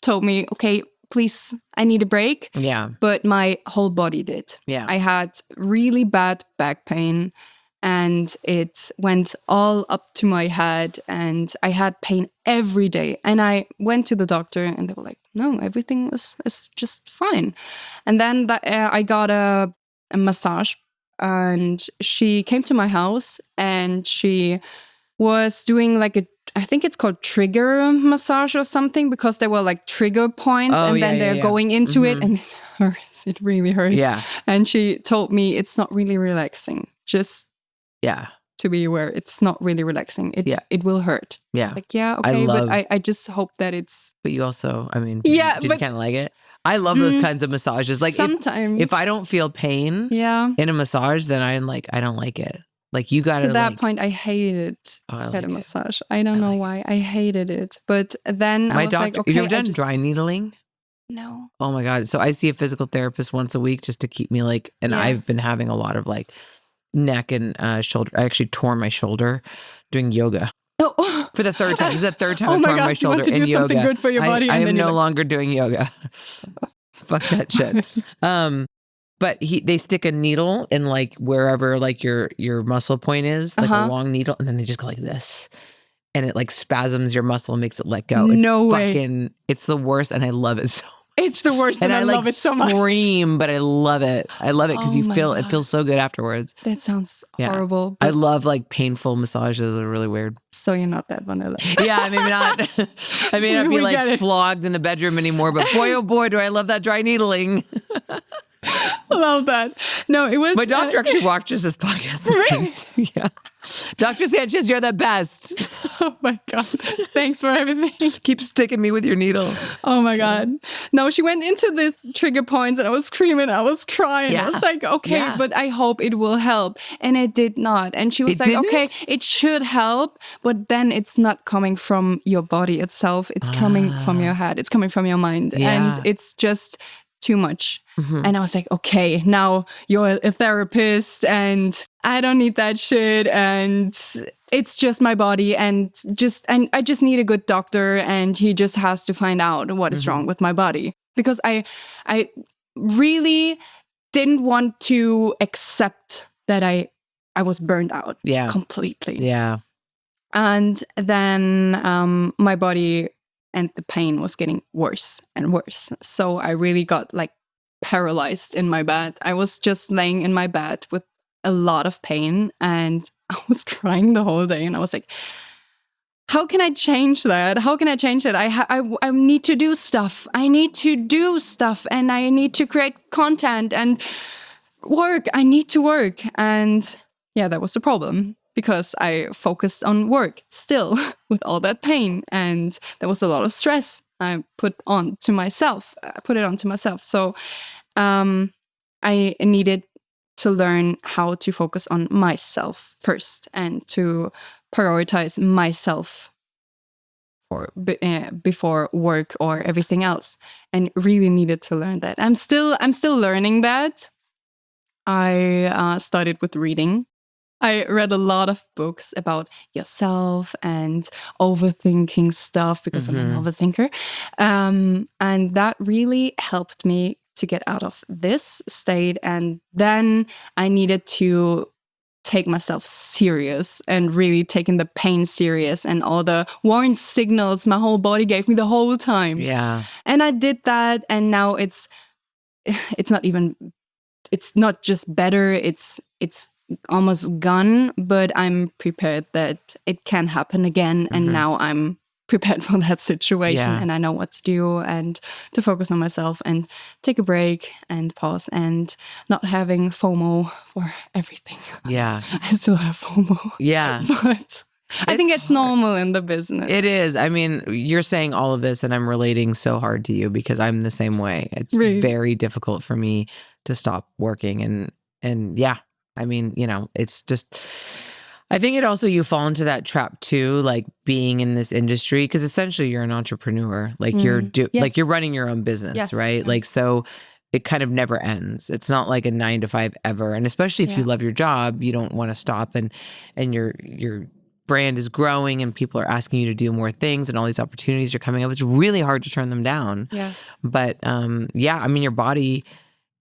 told me, okay, please, I need a break. Yeah. But my whole body did. Yeah. I had really bad back pain and it went all up to my head and I had pain every day. And I went to the doctor and they were like, no, everything is just fine. And then I got a massage and she came to my house and she was doing like I think it's called trigger massage or something because there were like trigger points then they're going into it and it hurts. It really hurts. Yeah. And she told me it's not really relaxing. Just to be aware, it's not really relaxing. It will hurt. Yeah. Like, okay, but I just hope that it's... But you also, I mean, did you kind of like it? I love those kinds of massages. Like sometimes. If I don't feel pain in a massage, then I'm like, I don't like it. Like you got to that point, I hated head massage. I don't know why. I hated it. But then I was like, okay. Have you ever done dry needling? No. Oh my God. So I see a physical therapist once a week just to keep me like, and I've been having a lot of like neck and shoulder. I actually tore my shoulder doing yoga. Oh. For the third time. This is the third time I tore my shoulder in yoga. You want to do something good for your body. I am no longer doing yoga. Fuck that shit. But they stick a needle in like wherever like your muscle point is, like a long needle, and then they just go like this. And it like spasms your muscle and makes it let go. No way. It's the worst and I love it so much. It's the worst and I love it so much. Scream, but I love it. I love it because it feels so good afterwards. That sounds horrible. I love like painful massages. They're really weird. So you're not that vanilla. Yeah, maybe not. I may not be like flogged in the bedroom anymore, but boy, oh boy, do I love that dry needling. Love that. No, it was... My doctor actually watches this podcast. Really? Yeah. Dr. Sanchez, you're the best. Oh my God. Thanks for everything. Keep sticking me with your needle. Oh my God. No, she went into this trigger points and I was screaming. I was crying. I Yeah. was like, okay, Yeah. but I hope it will help. And it did not. And she was It like, didn't? okay, it should help. But then it's not coming from your body itself. It's coming from your head. It's coming from your mind. Yeah. And it's just too much. And I was like, okay, now you're a therapist and I don't need that shit. And it's just my body and I just need a good doctor and he just has to find out what is wrong with my body. Because I really didn't want to accept that I was burned out completely. Yeah. And then my body and the pain was getting worse and worse. So I really got like paralyzed in my bed. I was just laying in my bed with a lot of pain and I was crying the whole day. And I was like, how can I change that? How can I change that? I need to do stuff. I need to do stuff and I need to create content and work. I need to work. And yeah, that was the problem. Because I focused on work still with all that pain. And there was a lot of stress I put it onto myself. So I needed to learn how to focus on myself first and to prioritize myself before work or everything else. And really needed to learn that. I'm still learning that. I started with reading. I read a lot of books about yourself and overthinking stuff because I'm an overthinker. And that really helped me to get out of this state. And then I needed to take myself serious and really taking the pain serious and all the warning signals my whole body gave me the whole time. Yeah. And I did that. And now it's not just better. It's almost gone, but I'm prepared that it can happen again. And now I'm prepared for that situation and I know what to do and to focus on myself and take a break and pause and not having FOMO for everything. Yeah. I still have FOMO. Yeah. But I think it's normal in the business. It is. I mean, you're saying all of this and I'm relating so hard to you because I'm the same way. It's very difficult for me to stop working and yeah. I mean, it's just, I think it also, you fall into that trap too, like being in this industry, because essentially you're an entrepreneur, like like you're running your own business, right? Like, so it kind of never ends. It's not like a 9 to 5 ever. And especially if you love your job, you don't want to stop and your brand is growing and people are asking you to do more things and all these opportunities are coming up. It's really hard to turn them down. Yes. But yeah, I mean, your body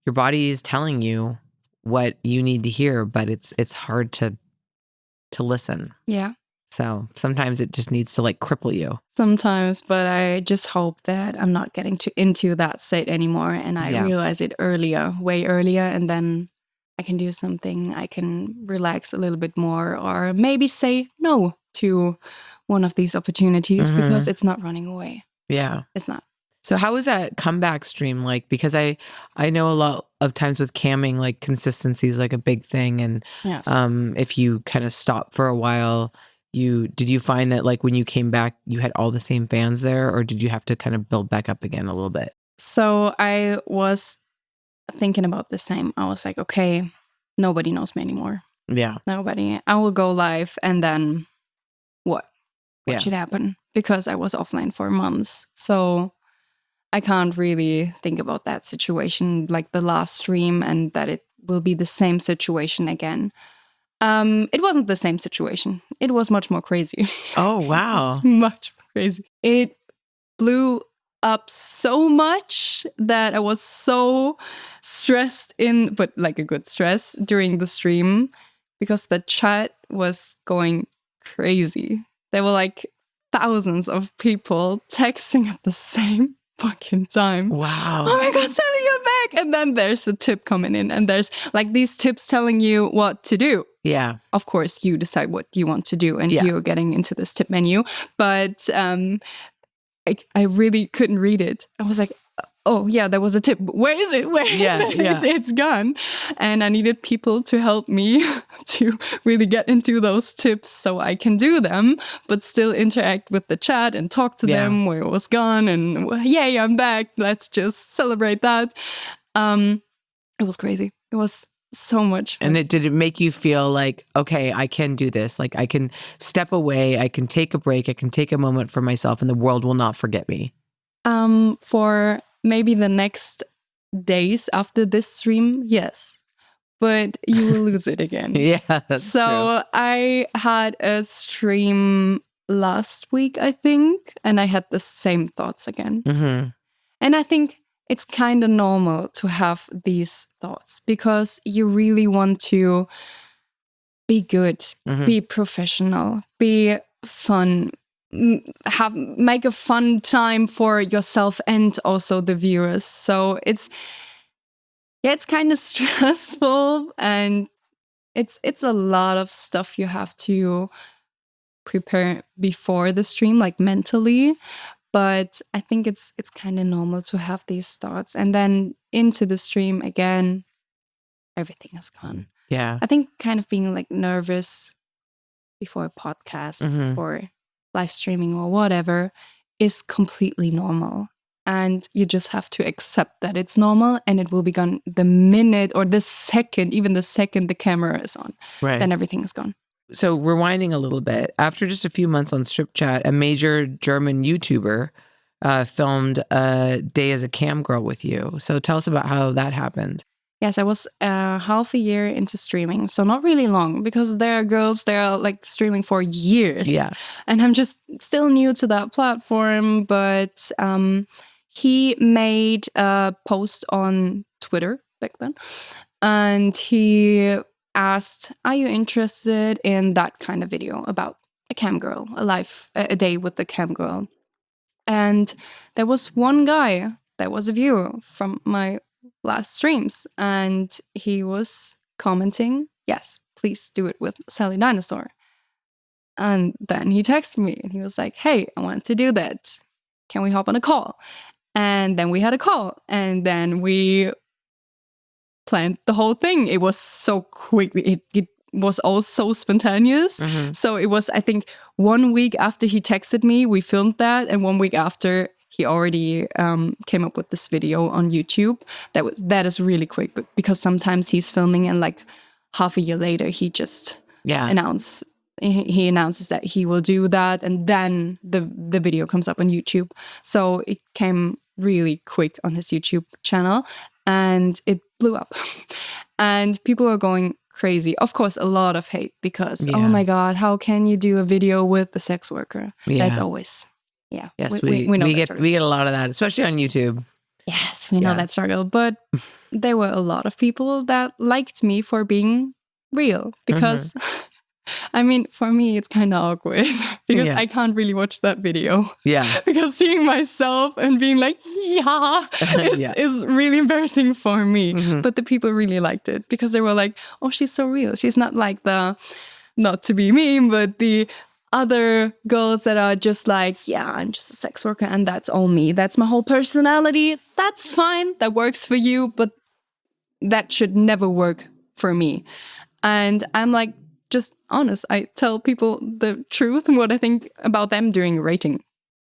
is telling you what you need to hear, but it's hard to listen. Yeah. So sometimes it just needs to like cripple you. Sometimes, but I just hope that I'm not getting into that state anymore and I realize it way earlier, and then I can do something. I can relax a little bit more or maybe say no to one of these opportunities because it's not running away. Yeah. It's not. So how was that comeback stream like? Because I know a lot of times with camming, like consistency is like a big thing. And if you kind of stop for a while, did you find that like when you came back, you had all the same fans there, or did you have to kind of build back up again a little bit? So I was thinking about the same. I was like, okay, nobody knows me anymore. Yeah. Nobody. I will go live and then what? What should happen? Because I was offline for months. So I can't really think about that situation, like the last stream, and that it will be the same situation again. It wasn't the same situation. It was much more crazy. Oh, wow. It was much more crazy. It blew up so much that I was so stressed but like a good stress during the stream because the chat was going crazy. There were like thousands of people texting at the same fucking time. Wow. Oh my God, Sally, you're back. And then there's a tip coming in and there's like these tips telling you what to do. Yeah. Of course, you decide what you want to do and you're getting into this tip menu. But I really couldn't read it. I was like, oh yeah, there was a tip. Where is it? Where is it? It's gone. And I needed people to help me to really get into those tips so I can do them, but still interact with the chat and talk to them where it was gone. And yay, I'm back. Let's just celebrate that. It was crazy. It was so much fun. And did it make you feel like, okay, I can do this. Like I can step away. I can take a break. I can take a moment for myself and the world will not forget me. For maybe the next days after this stream, yes. But you will lose it again. Yeah, that's true. So I had a stream last week, I think, and I had the same thoughts again. Mm-hmm. And I think it's kind of normal to have these thoughts because you really want to be good, be professional, be fun, make a fun time for yourself and also the viewers. So it's kind of stressful and it's a lot of stuff you have to prepare before the stream, like mentally. But I think it's kind of normal to have these thoughts. And then into the stream again, everything is gone. Yeah. I think kind of being like nervous before a podcast or live streaming or whatever is completely normal. And you just have to accept that it's normal and it will be gone the minute or the second, even the second the camera is on. Right. Then everything is gone. So rewinding a little bit, after just a few months on Strip Chat, a major German YouTuber filmed a day as a cam girl with you. So tell us about how that happened. Yes, I was half a year into streaming, so not really long because there are girls that are like streaming for years. Yeah. And I'm just still new to that platform, but he made a post on Twitter back then, and he asked, are you interested in that kind of video about a cam girl, a day with the cam girl? And there was one guy that was a viewer from my last streams, and he was commenting, yes, please do it with Sally Dinosaur. And then he texted me and he was like, hey, I want to do that. Can we hop on a call? And then we had a call, and then we planned the whole thing. It was so quick. It was all so spontaneous. So it was, I think, 1 week after he texted me, we filmed that. And 1 week after, he already came up with this video on YouTube. That is really quick, but because sometimes he's filming and like half a year later, he just announces that he will do that. And then the video comes up on YouTube. So it came really quick on his YouTube channel and it blew up. And people were going crazy. Of course, a lot of hate because, oh my God, how can you do a video with a sex worker? Yeah. That's always, Yes, we know we get a lot of that, especially on YouTube. Yes, we know that struggle. But there were a lot of people that liked me for being real because, I mean, for me, it's kind of awkward because I can't really watch that video. Yeah. Because seeing myself and being like, is really embarrassing for me. But the people really liked it because they were like, oh, she's so real. She's not like the, not to be mean, but the other girls that are just like, yeah, I'm just a sex worker and that's all me. That's my whole personality. That's fine. That works for you. But that should never work for me. And I'm like, just honest. I tell people the truth and what I think about them during a rating.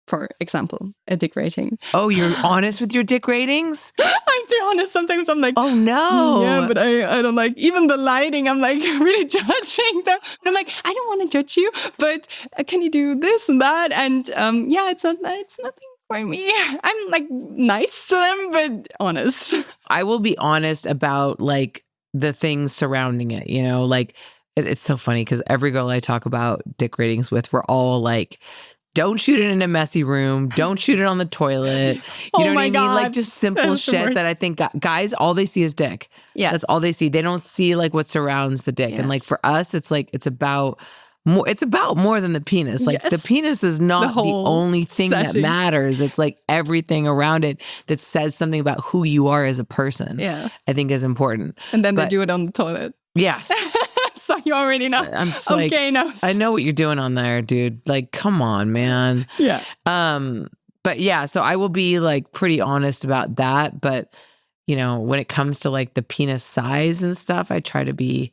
For example, a dick rating. Oh, you're honest with your dick ratings? I'm too honest. Sometimes I'm like, oh no. Yeah, but I don't like, even the lighting, I'm like really judging them. And I'm like, I don't want to judge you, but can you do this and that? And it's nothing for me. I'm like nice to them, but honest. I will be honest about like the things surrounding it, you know, like it's so funny because every girl I talk about dick ratings with, we're all like, don't shoot it in a messy room. Don't shoot it on the toilet. You know what I mean? Like just simple shit that I think guys, all they see is dick. Yeah. That's all they see. They don't see like what surrounds the dick. Yes. And like for us, it's like, it's about more than the penis. Like the penis is not the only thing that matters. It's like everything around it that says something about who you are as a person. Yeah. I think is important. And then they do it on the toilet. Yes. So you already know. I'm just like, no. I know what you're doing on there, dude. Like, come on, man. Yeah. But yeah, so I will be like pretty honest about that. But, you know, when it comes to like the penis size and stuff, I try to be,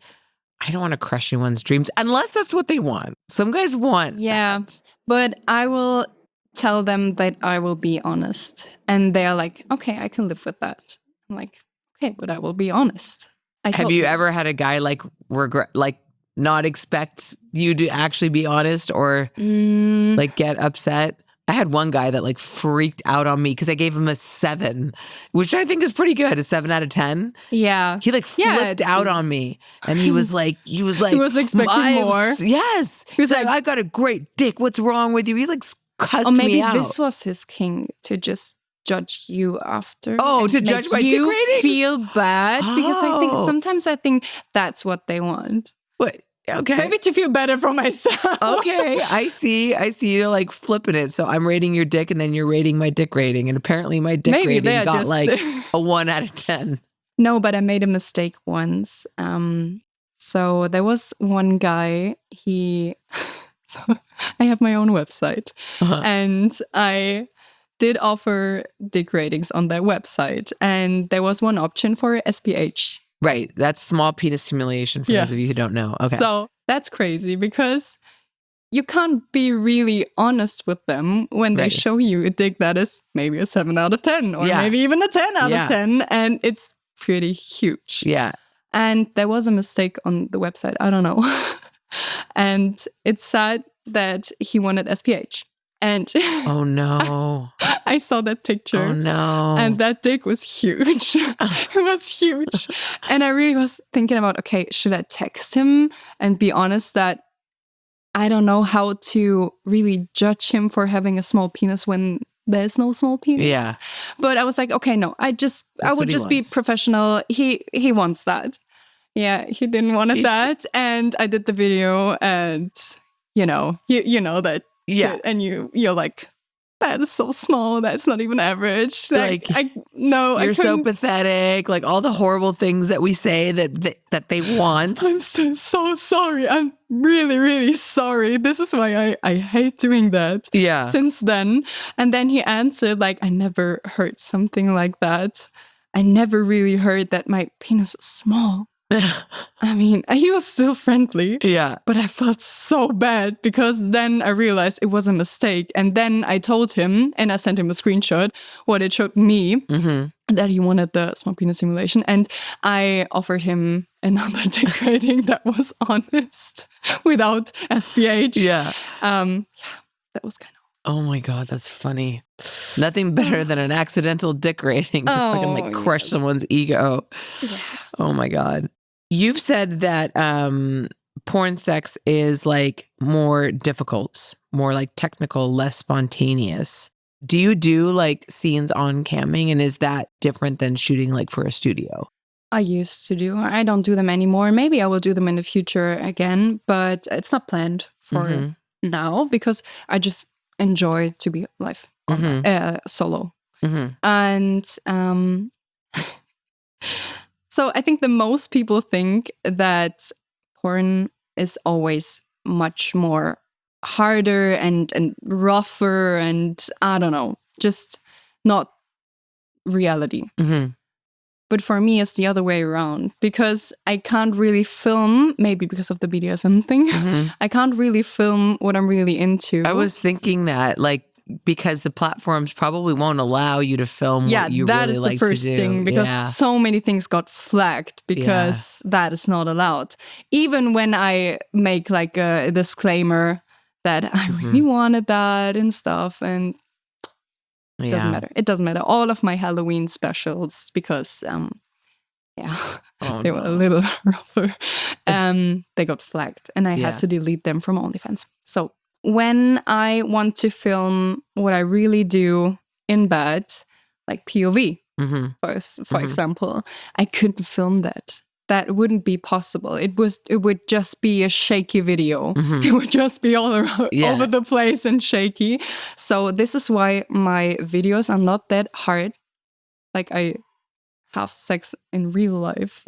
I don't want to crush anyone's dreams unless that's what they want. Some guys want. Yeah, that. but I will tell them that I will be honest. And they're like, okay, I can live with that. I'm like, okay, but I will be honest. Have you ever had a guy like regret, like not expect you to actually be honest or like get upset? I had one guy that like freaked out on me because I gave him a 7, which I think is pretty good, a 7 out of 10. Yeah. He like flipped out on me, and he was like, he was expecting more. Yes, he was like, I got a great dick. What's wrong with you? He like cussed me out. Maybe this was his kink, to just judge you after. Oh, to judge my dick you ratings? Feel bad because sometimes I think that's what they want. What? Okay. Maybe to feel better for myself. Okay, I see. You're like flipping it. So I'm rating your dick, and then you're rating my dick rating, and apparently my dick rating got just like a 1 out of 10. No, but I made a mistake once. So there was one guy. So I have my own website, and I did offer dick ratings on that website, and there was one option for SPH. Right. That's small penis stimulation for those of you who don't know. Okay. So that's crazy because you can't be really honest with them when they show you a dick that is maybe a 7 out of 10 or maybe even a 10 out of 10. And it's pretty huge. Yeah. And there was a mistake on the website. I don't know. And it said that he wanted SPH. And oh no. I saw that picture. Oh no. And that dick was huge. It was huge. And I really was thinking about, okay, should I text him and be honest that I don't know how to really judge him for having a small penis when there's no small penis. Yeah. But I was like, okay, no, I would just be professional. He wants that. Yeah, he didn't want that. And I did the video, and you know that. Yeah. Shit, and you're like, that is so small. That's not even average. Like, you're so pathetic. Like all the horrible things that we say that they want. I'm so sorry. I'm really, really sorry. This is why I hate doing that. Yeah. Since then. And then he answered like, I never heard something like that. I never really heard that my penis is small. I mean, he was still friendly. Yeah. But I felt so bad because then I realized it was a mistake. And then I told him, and I sent him a screenshot, what it showed me, that he wanted the small penis simulation. And I offered him another dick rating that was honest without SPH. Yeah. That was kind of. Oh my God, that's funny. Nothing better than an accidental dick rating to fucking like crush someone's ego. Yeah. Oh my God. You've said that porn sex is like more difficult, more like technical, less spontaneous. Do you do like scenes on camming, and is that different than shooting like for a studio? I used to do. I don't do them anymore. Maybe I will do them in the future again, but it's not planned for now because I just enjoy to be live solo. And so I think the most people think that porn is always much more harder and rougher and I don't know, just not reality. But for me, it's the other way around because I can't really film, maybe because of the BDSM thing, I can't really film what I'm really into. I was thinking that like, because the platforms probably won't allow you to film what you really like to do. Yeah, that is the first thing because so many things got flagged because that is not allowed. Even when I make like a disclaimer that I really wanted that and stuff, and it doesn't matter. It doesn't matter. All of my Halloween specials, because they were a little rougher, they got flagged and I had to delete them from OnlyFans. So when I want to film what I really do in bed, like POV, for example, I couldn't film that. That wouldn't be possible. It would just be a shaky video. It would just be all around, over the place and shaky. So this is why my videos are not that hard. Like I have sex in real life.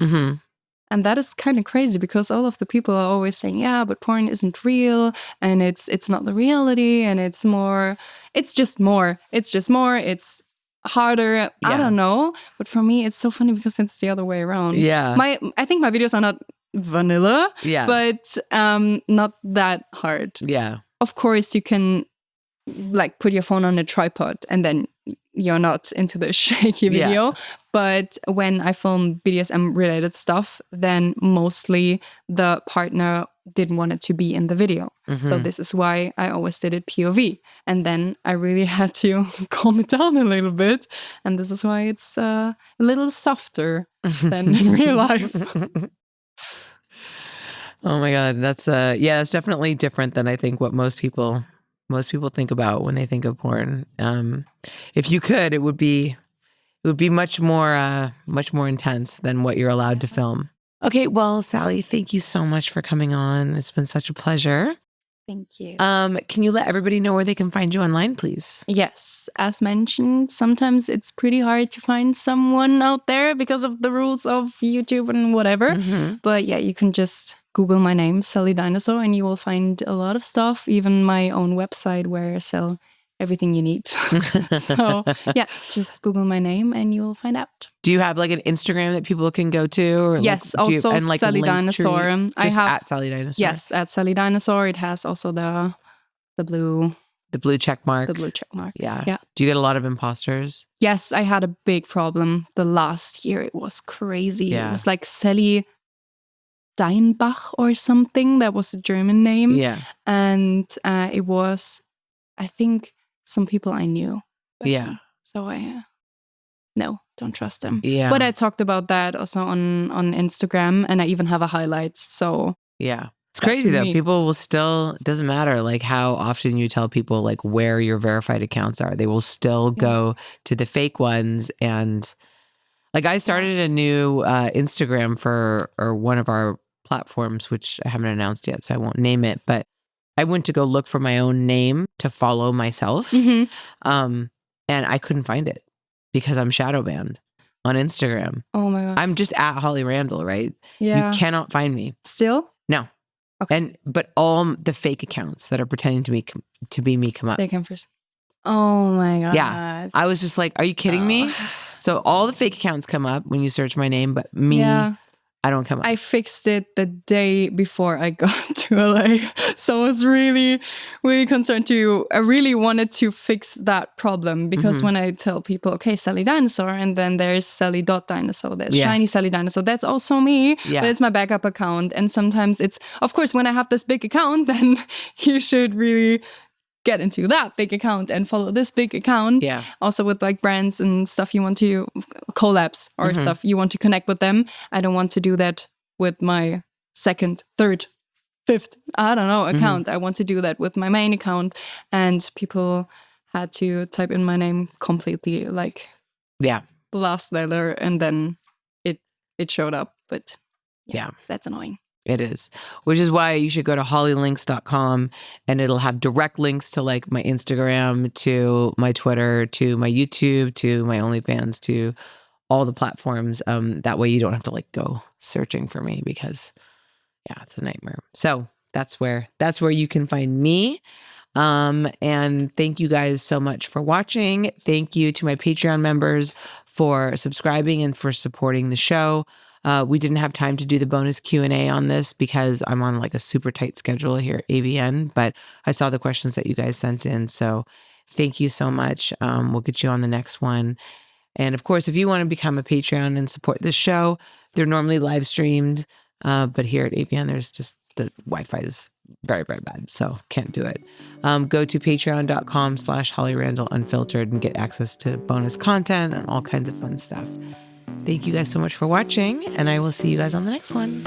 And that is kind of crazy because all of the people are always saying, yeah, but porn isn't real and it's not the reality and it's just more. It's harder. I don't know. But for me, it's so funny because it's the other way around. Yeah. I think my videos are not vanilla, Yeah. but not that hard. Yeah. Of course, you can like put your phone on a tripod and then you're not into the shaky video. Yeah. But when I film BDSM related stuff, then mostly the partner didn't want it to be in the video. So this is why I always did it POV. And then I really had to calm it down a little bit. And this is why it's a little softer than in real life. Oh my God. That's it's definitely different than I think what most people think about when they think of porn. If you could, it would be much more intense than what you're allowed to film. Okay, well, Sally, thank you so much for coming on. It's been such a pleasure. Thank you. Can you let everybody know where they can find you online, please? Yes, as mentioned, sometimes it's pretty hard to find someone out there because of the rules of YouTube and whatever. But yeah, you can just Google my name, Sally Dinosaur, and you will find a lot of stuff, even my own website where I sell everything you need. So yeah, just Google my name and you will find out. Do you have like an Instagram that people can go to? Or yes, like, also and like Sally Dinosaur. I have at Sally Dinosaur. Yes, at Sally Dinosaur. It has also the blue check mark. The blue check mark. Yeah. Yeah. Do you get a lot of imposters? Yes, I had a big problem the last year. It was crazy. Yeah. It was like Sally Steinbach or something. That was a German name. Yeah. And it was, I think, some people I knew. Yeah. So no, don't trust them. Yeah. But I talked about that also on Instagram, and I even have a highlight. So yeah. It's crazy though. People will still, it doesn't matter like how often you tell people like where your verified accounts are. They will still go to the fake ones. And like I started a new Instagram for one of our platforms, which I haven't announced yet, so I won't name it. But I went to go look for my own name to follow myself. And I couldn't find it because I'm shadow banned on Instagram. Oh my gosh. I'm just at Holly Randall, right? Yeah. You cannot find me. Still? No. Okay. But all the fake accounts that are pretending to be me come up. They come first. Oh my God. Yeah. I was just like, are you kidding me? So all the fake accounts come up when you search my name, but me, I don't come up. I fixed it the day before I got to LA. So I was really, really concerned I really wanted to fix that problem because when I tell people, okay, Sally Dinosaur, and then there's Sally.Dinosaur, there's Shiny Sally Dinosaur, that's also me, but it's my backup account. And sometimes it's, of course, when I have this big account, then you should really get into that big account and follow this big account. Yeah. Also with like brands and stuff you want to collabs or stuff you want to connect with them. I don't want to do that with my second, third, fifth, I don't know, account. I want to do that with my main account. And people had to type in my name completely, like the last letter, and then it showed up. But that's annoying. It is, which is why you should go to hollylinks.com and it'll have direct links to like my Instagram, to my Twitter, to my YouTube, to my OnlyFans, to all the platforms. That way you don't have to like go searching for me because it's a nightmare. So that's where you can find me. And thank you guys so much for watching. Thank you to my Patreon members for subscribing and for supporting the show. We didn't have time to do the bonus Q&A on this because I'm on like a super tight schedule here at AVN, but I saw the questions that you guys sent in. So thank you so much. We'll get you on the next one. And of course, if you want to become a Patreon and support this show, they're normally live streamed. But here at AVN, there's just the Wi-Fi is very, very bad. So can't do it. Go to patreon.com/Holly Randall Unfiltered and get access to bonus content and all kinds of fun stuff. Thank you guys so much for watching, and I will see you guys on the next one.